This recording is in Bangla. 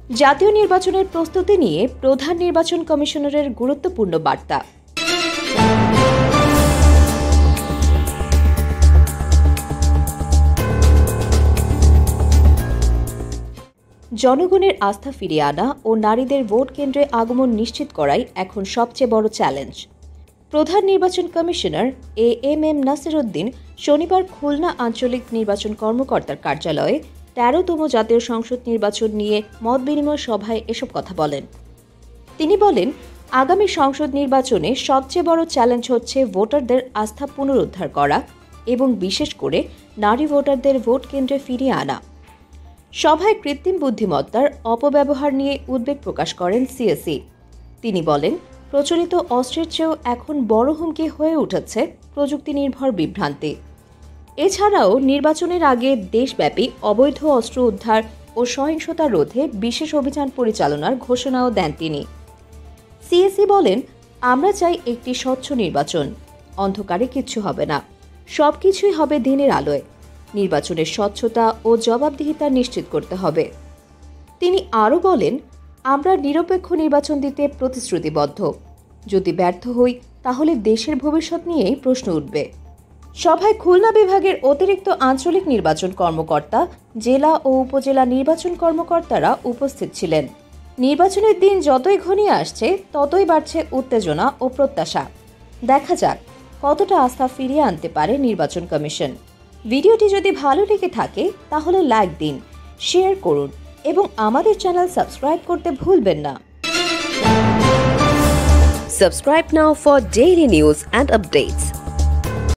জাতীয় নির্বাচনের প্রস্তুতি নিয়ে প্রধান নির্বাচন কমিশনারের গুরুত্বপূর্ণ বার্তা। জনগণের আস্থা ফিরিয়ে আনা ও নারীদের ভোট কেন্দ্রে আগমন নিশ্চিত করাই এখন সবচেয়ে বড় চ্যালেঞ্জ। প্রধান নির্বাচন কমিশনার এএমএম নাসির উদ্দিন শনিবার খুলনা আঞ্চলিক নির্বাচন কর্মকর্তার কার্যালয়ে ১৩তম জাতীয় সংসদ নির্বাচন নিয়ে মতবিনিময় সভায় এসব কথা বলেন। তিনি বলেন, আগামী সংসদ নির্বাচনে সবচেয়ে বড় চ্যালেঞ্জ হচ্ছে ভোটারদের আস্থা পুনরুদ্ধার করা এবং বিশেষ করে নারী ভোটারদের ভোট কেন্দ্রে ফিরিয়ে আনা। সভায় কৃত্রিম বুদ্ধিমত্তার অপব্যবহার নিয়ে উদ্বেগ প্রকাশ করেন সিএসি। তিনি বলেন, প্রচলিত অস্ত্রের চেয়েও এখন বড় হুমকি হয়ে উঠেছে প্রযুক্তি নির্ভর বিভ্রান্তি। এছাড়াও নির্বাচনের আগে দেশব্যাপী অবৈধ অস্ত্র উদ্ধার ও সহিংসতা রোধে বিশেষ অভিযান পরিচালনার ঘোষণাও দেন তিনি। সিএসি বলেন, আমরা চাই একটি স্বচ্ছ নির্বাচন, অন্ধকারে কিচ্ছু হবে না, সবকিছুই হবে দিনের আলোয়। নির্বাচনের স্বচ্ছতা ও জবাবদিহিতা নিশ্চিত করতে হবে। তিনি আরও বলেন, আমরা নিরপেক্ষ নির্বাচন দিতে প্রতিশ্রুতিবদ্ধ। যদি ব্যর্থ হই তাহলে দেশের ভবিষ্যৎ নিয়েই প্রশ্ন উঠবে। সভায় খুলনা বিভাগের অতিরিক্ত আঞ্চলিক নির্বাচন কর্মকর্তা, জেলা ও উপজেলা নির্বাচন কর্মকর্তারা উপস্থিত ছিলেন। নির্বাচনের দিন যতই ঘনিয়ে আসছে ততই বাড়ছে উত্তেজনা ও প্রত্যাশা। দেখা যাক কতটা আস্থা ফিরিয়ে আনতে পারে নির্বাচন কমিশন। ভিডিওটি যদি ভালো লেগে থাকে তাহলে লাইক দিন, শেয়ার করুন এবং আমাদের চ্যানেল সাবস্ক্রাইব করতে ভুলবেন না। Subscribe now for daily news and updates.